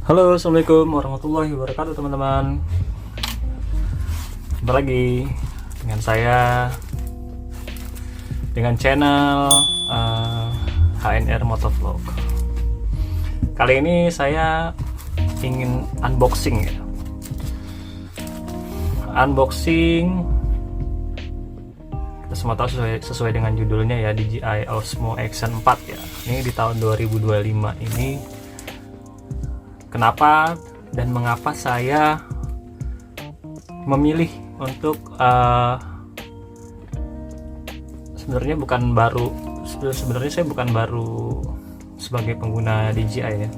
Halo, assalamualaikum warahmatullahi wabarakatuh teman-teman. Jumpa lagi dengan saya dengan channel HNR Motovlog. Kali ini saya ingin unboxing ya. Unboxing, kita semua tahu sesuai dengan judulnya ya, DJI Osmo Action 4 ya. Ini di tahun 2025 ini. Kenapa dan mengapa saya memilih untuk sebenarnya saya bukan baru sebagai pengguna DJI ya.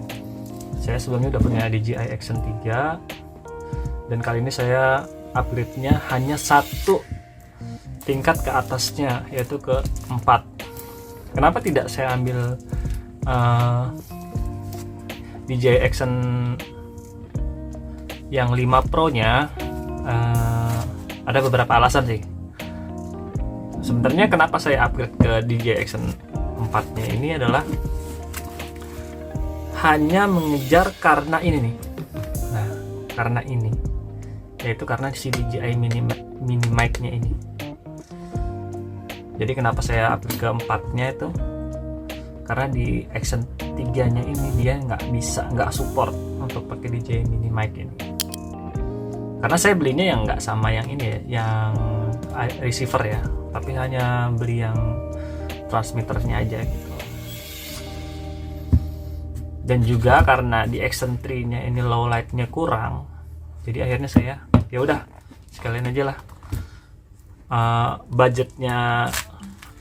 Saya sebelumnya udah punya DJI Action 3 dan kali ini saya upgrade-nya hanya satu tingkat ke atasnya, yaitu ke 4. Kenapa tidak saya ambil DJI Action yang 5 Pro nya? Ada beberapa alasan sih. Sebenarnya kenapa saya upgrade ke DJI Action 4 nya ini adalah hanya mengejar karena ini nih. Nah, karena ini, yaitu karena si DJI mini mic nya ini. Jadi kenapa saya upgrade ke 4 nya itu karena di Action 3 nya ini dia nggak support untuk pakai DJI mini mic ini. Karena saya belinya yang nggak sama yang ini ya, yang receiver ya, tapi hanya beli yang transmitternya aja gitu. Dan juga karena di Action 3 nya ini low light-nya kurang, jadi akhirnya saya ya udah sekalian aja lah, budgetnya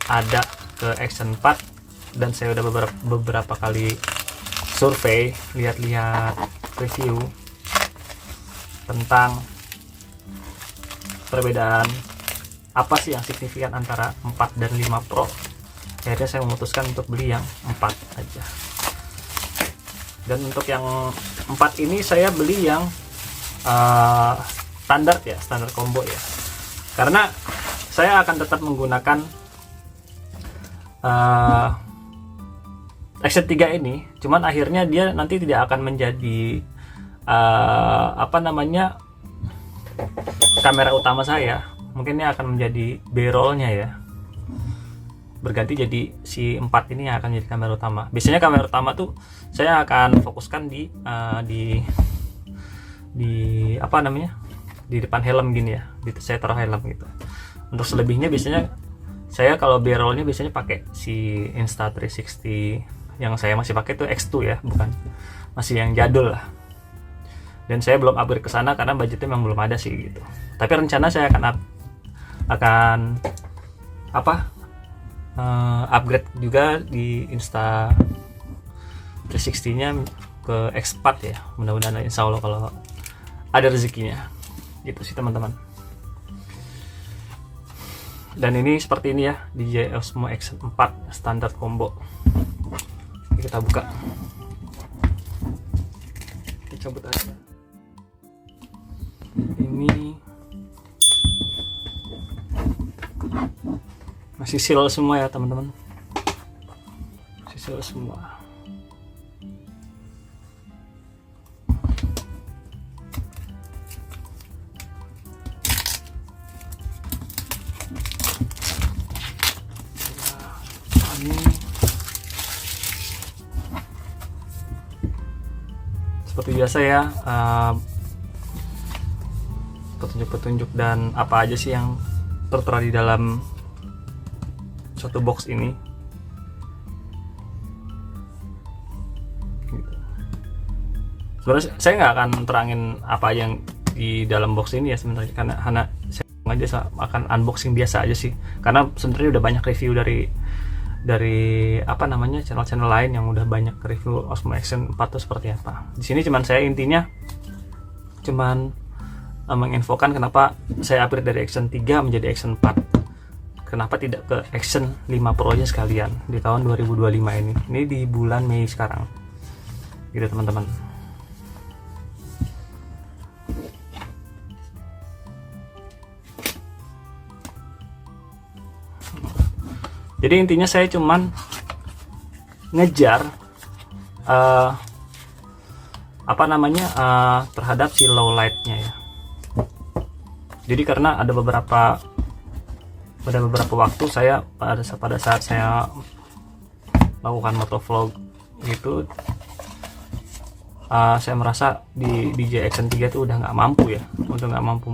ada ke Action 4. Dan saya udah beberapa kali survei, lihat-lihat review tentang perbedaan apa sih yang signifikan antara 4 dan 5 Pro. Akhirnya saya memutuskan untuk beli yang 4 aja. Dan untuk yang 4 ini saya beli yang standar combo ya, karena saya akan tetap menggunakan Action 3 ini, cuman akhirnya dia nanti tidak akan menjadi kamera utama saya. Mungkin ini akan menjadi B-roll-nya ya, berganti jadi si 4 ini yang akan jadi kamera utama. Biasanya kamera utama tuh saya akan fokuskan di depan helm gini ya, saya taruh helm gitu. Untuk selebihnya biasanya saya kalau B-roll-nya biasanya pakai si Insta360 yang saya masih pakai itu X2 ya, bukan, masih yang jadul lah. Dan saya belum upgrade ke sana karena budgetnya memang belum ada sih gitu. Tapi rencana saya akan upgrade juga di Insta360 nya ke X4 ya. Mudah-mudahan insya Allah kalau ada rezekinya gitu sih teman-teman. Dan ini seperti ini ya, DJI Osmo Action 4 standar combo. Kita buka, kita cabut aja. Ini masih seal semua ya teman-teman, masih seal semua. Ini seperti biasa ya, petunjuk-petunjuk dan apa aja sih yang tertera di dalam satu box ini gitu. Sebenarnya saya nggak akan terangin apa aja yang di dalam box ini ya sebenarnya, karena saya aja akan unboxing biasa aja sih, karena sebenarnya udah banyak review dari channel-channel lain yang udah banyak review Osmo Action 4 itu seperti apa. Di sini saya intinya menginfokan kenapa saya upgrade dari Action 3 menjadi Action 4. Kenapa tidak ke Action 5 Pro aja sekalian di tahun 2025 ini. Ini di bulan Mei sekarang. Gitu teman-teman. Jadi intinya saya cuman ngejar apa namanya terhadap si low lightnya ya. Jadi karena ada beberapa waktu saya pada saat saya lakukan motovlog gitu, saya merasa di DJI Action 3 itu udah nggak mampu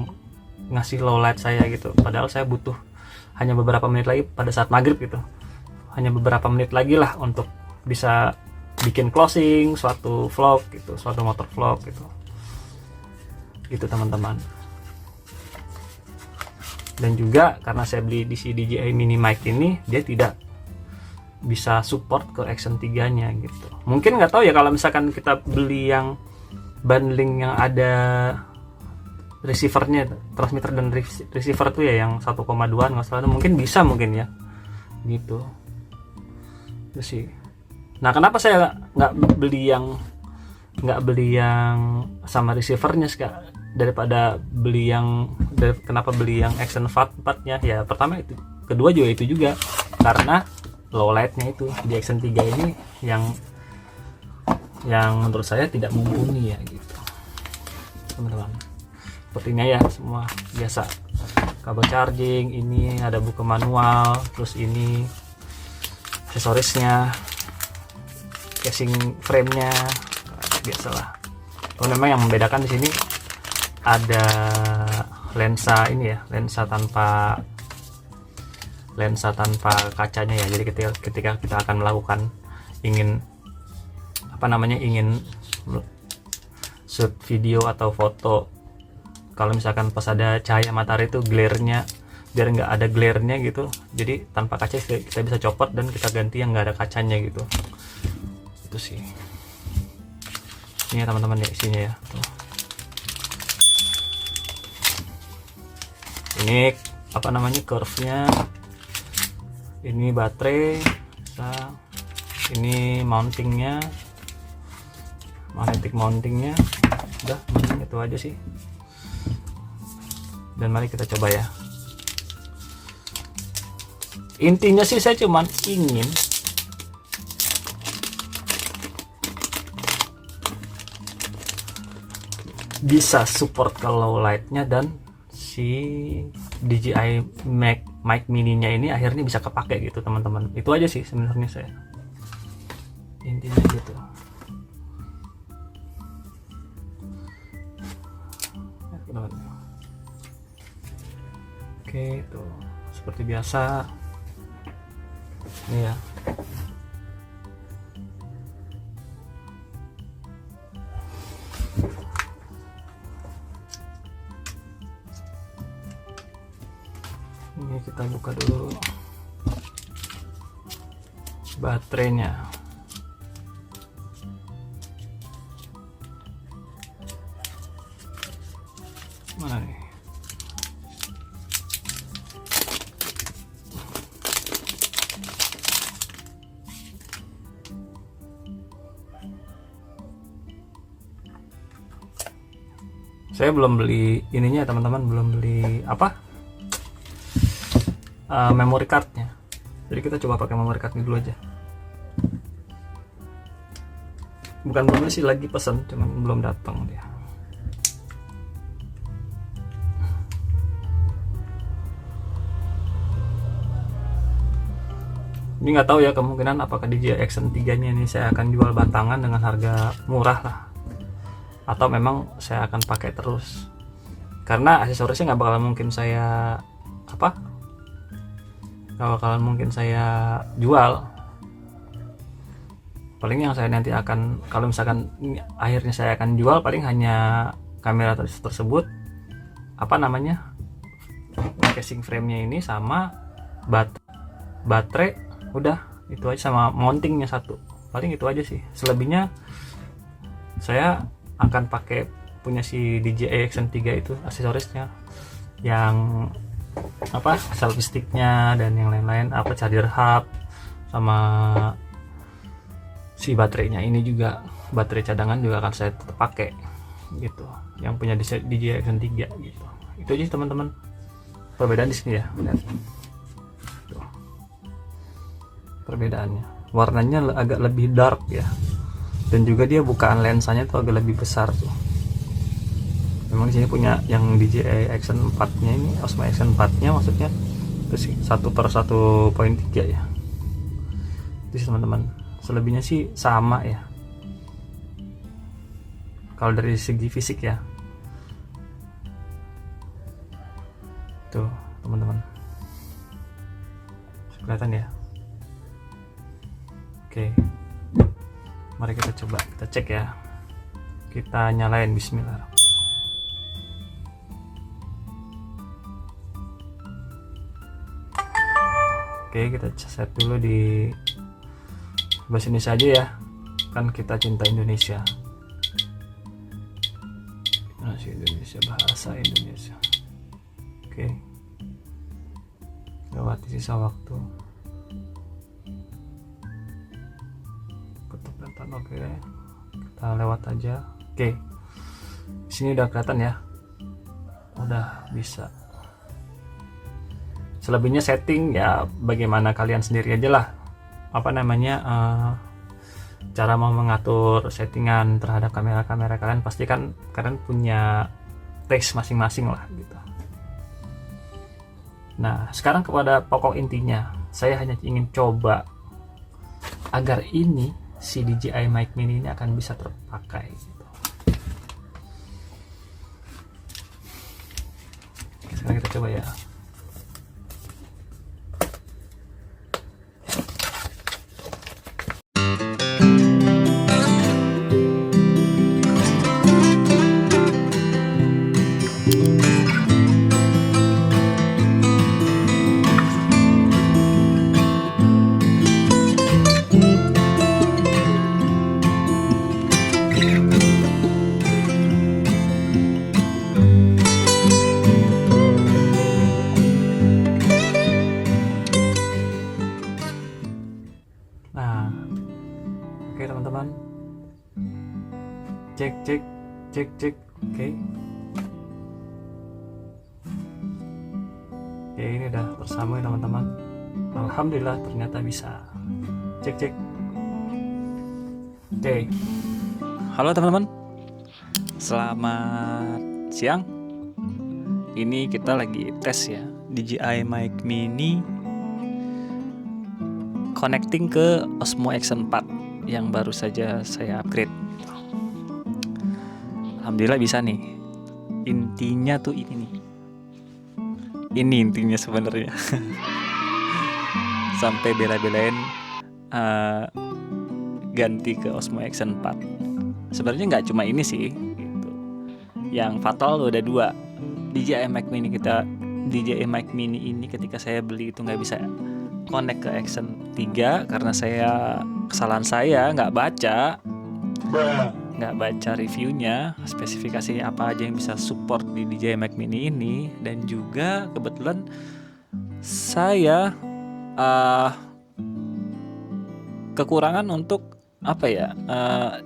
ngasih low light saya gitu. Padahal saya butuh hanya beberapa menit lagi pada saat maghrib gitu, hanya beberapa menit lagi lah untuk bisa bikin closing suatu vlog gitu, suatu motor vlog gitu teman-teman. Dan juga karena saya beli di DJI Mini Mic ini, dia tidak bisa support ke Action 3 nya gitu. Mungkin nggak tahu ya, kalau misalkan kita beli yang bundling yang ada receivernya, transmitter dan receiver tuh ya, yang 1,2 nggak salah, mungkin bisa ya gitu. Itu sih. Nah, kenapa saya nggak beli yang sama receivernya daripada kenapa beli yang Action 4 nya ya? Pertama itu, kedua juga itu juga karena low lightnya itu di Action 3 ini yang menurut saya tidak mumpuni ya gitu teman-teman. Sepertinya ya semua biasa, kabel charging, ini ada buku manual, terus ini aksesorisnya, casing frame-nya, biasalah. Oh, memang yang membedakan di sini ada lensa ini ya, lensa tanpa kacanya ya. Jadi ketika kita akan melakukan ingin shoot video atau foto, kalau misalkan pas ada cahaya matahari itu glare-nya, biar nggak ada glare-nya gitu, jadi tanpa kaca kita bisa copot dan kita ganti yang nggak ada kacanya gitu. Itu sih ini ya teman-teman ya, isinya ya tuh. Ini curve-nya, ini baterai, ini mountingnya, magnetic mountingnya, udah itu aja sih. Dan mari kita coba ya. Intinya sih saya cuman ingin bisa support ke low lightnya, dan si DJI mic mininya ini akhirnya bisa kepake gitu teman-teman. Itu aja sih sebenarnya saya, intinya gitu. Oke, itu seperti biasa ini ya. Ini kita buka dulu baterainya. Mana nih? Saya belum beli ininya teman-teman, belum beli memory cardnya. Jadi kita coba pakai memory card ini dulu aja. Bukan belum beli sih, lagi pesan, cuman belum datang dia. Ini nggak tahu ya, kemungkinan apakah DJI Action 3 nya ini saya akan jual batangan dengan harga murah lah, atau memang saya akan pakai terus, karena aksesorisnya nggak bakalan mungkin saya jual. Paling yang saya nanti akan, kalau misalkan akhirnya saya akan jual, paling hanya kamera tersebut, casing frame-nya ini, sama baterai, udah itu aja, sama mountingnya satu. Paling itu aja sih. Selebihnya saya akan pakai punya si DJI Action 3 itu, aksesorisnya yang selfie sticknya dan yang lain-lain, charger hub, sama si baterainya ini juga, baterai cadangan juga akan saya tetap pakai gitu, yang punya DJI Action 3 gitu. Itu aja teman-teman perbedaan di sini ya. Lihat tuh perbedaannya, warnanya agak lebih dark ya, Dan juga dia bukaan lensanya tuh agak lebih besar tuh. Memang di sini punya yang DJI Action 4-nya ini, Osmo Action 4-nya maksudnya, terus 1/1.3 ya. Itu teman-teman. Selebihnya sih sama ya. Kalau dari segi fisik ya. Tuh, teman-teman. Kelihatan ya? Oke. Mari kita coba, kita cek ya. Kita nyalain, bismillah. Oke, kita set dulu di bahasa Indonesia aja ya, kan kita cinta Indonesia. Bahasa Indonesia, bahasa Indonesia. Oke, lewati sisa waktu. Ketuk dan oke, kita lewat aja. Oke, sini udah kelihatan ya, udah bisa. Selebihnya setting ya bagaimana kalian sendiri aja lah, apa namanya, cara mau mengatur settingan terhadap kamera-kamera kalian, pasti kan kalian punya taste masing-masing lah gitu. Nah, sekarang kepada pokok intinya, saya hanya ingin coba agar ini si DJI Mic Mini ini akan bisa terpakai gitu. Sekarang kita coba ya. Nah, oke teman-teman, cek. Oke, ini udah bersambung ya teman-teman. Alhamdulillah ternyata bisa. Cek. Oke, halo teman-teman, selamat siang. Ini kita lagi tes ya DJI Mic Mini connecting ke Osmo Action 4 yang baru saja saya upgrade. Alhamdulillah bisa nih. Intinya tuh ini nih. Ini intinya sebenarnya. Sampai bela-belain ganti ke Osmo Action 4. Sebenarnya nggak cuma ini sih gitu. Yang fatal udah 2. DJI Mic Mini ini ketika saya beli itu nggak bisa connect ke Action 3 karena kesalahan saya nggak baca reviewnya, spesifikasinya apa aja yang bisa support di DJI Mic Mini ini. Dan juga kebetulan saya kekurangan untuk apa ya,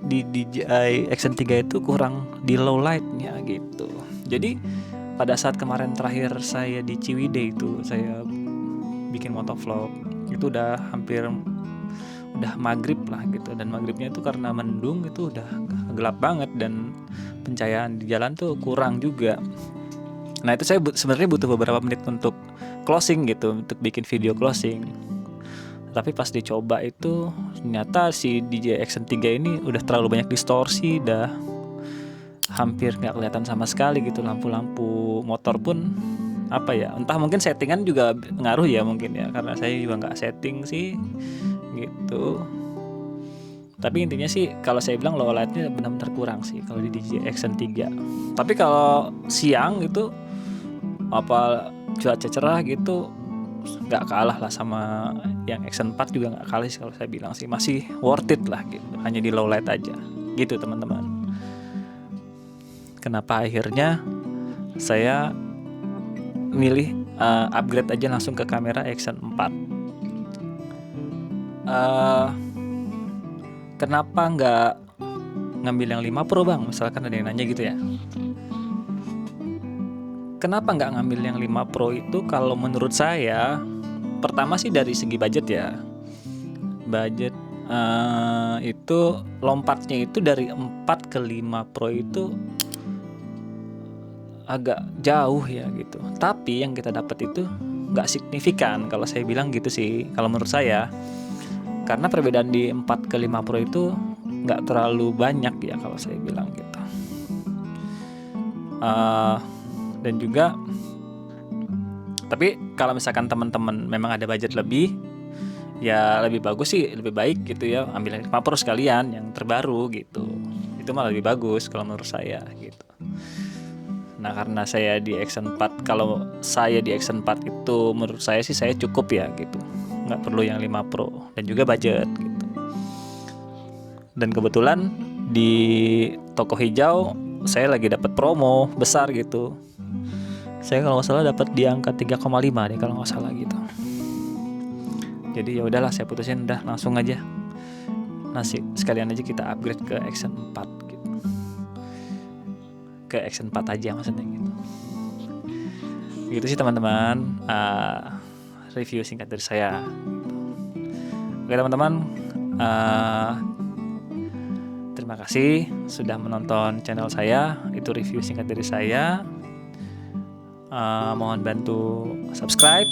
di DJI Action 3 itu kurang di low lightnya gitu. Jadi pada saat kemarin terakhir saya di Ciwidey itu saya bikin motovlog, itu udah maghrib lah gitu, dan maghribnya itu karena mendung itu udah gelap banget dan pencahayaan di jalan tuh kurang juga. Nah itu saya sebenarnya butuh beberapa menit untuk closing gitu, untuk bikin video closing. Tapi pas dicoba itu ternyata si DJI Action 3 ini udah terlalu banyak distorsi, udah hampir nggak kelihatan sama sekali gitu. Lampu-lampu motor pun apa ya, entah mungkin settingan juga ngaruh ya mungkin ya, karena saya juga nggak setting sih gitu. Tapi intinya sih kalau saya bilang low lightnya benar-benar kurang sih kalau di DJI Action 3. Tapi kalau siang gitu apa cuaca cerah gitu nggak kalah lah sama yang Action 4, juga nggak kalah sih kalau saya bilang sih, masih worth it lah gitu, hanya di low light aja gitu teman-teman. Kenapa akhirnya saya milih upgrade aja langsung ke kamera Action 4. Kenapa nggak ngambil yang 5 Pro bang, misalkan ada yang nanya gitu ya. Kenapa nggak ngambil yang 5 Pro itu? Kalau menurut saya, pertama sih dari segi budget ya. Budget itu lompatnya itu dari 4 ke 5 Pro itu agak jauh ya gitu. Tapi yang kita dapat itu nggak signifikan kalau saya bilang gitu sih, kalau menurut saya. Karena perbedaan di 4 ke 5 Pro itu nggak terlalu banyak ya kalau saya bilang gitu. Dan juga, tapi kalau misalkan teman-teman memang ada budget lebih, ya lebih bagus sih, lebih baik gitu ya, ambil yang 5 Pro sekalian yang terbaru gitu. Itu malah lebih bagus kalau menurut saya gitu. Nah, karena saya di Action 4, kalau saya di Action 4 itu menurut saya sih saya cukup ya gitu. Nggak perlu yang 5 Pro dan juga budget gitu. Dan kebetulan di toko hijau saya lagi dapat promo besar gitu. Saya kalau nggak salah dapat di angka 3,5 deh kalau nggak salah gitu. Jadi ya udahlah, saya putusin udah langsung aja. Sekalian aja kita upgrade ke Action 4 gitu. Ke Action 4 aja maksudnya gitu. Gitu sih teman-teman, review singkat dari saya. Oke teman-teman, terima kasih sudah menonton channel saya. Itu review singkat dari saya. Mohon bantu subscribe,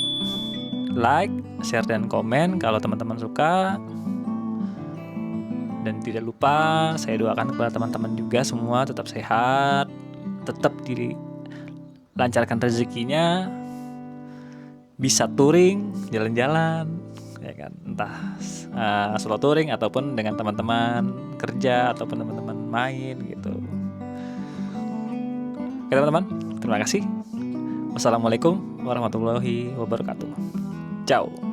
like, share, dan komen kalau teman-teman suka. Dan tidak lupa saya doakan kepada teman-teman juga semua tetap sehat, tetap dilancarkan rezekinya, bisa touring, jalan-jalan, ya kan, entah solo touring ataupun dengan teman-teman kerja ataupun teman-teman main gitu. Oke teman-teman, terima kasih. Wassalamualaikum warahmatullahi wabarakatuh. Ciao.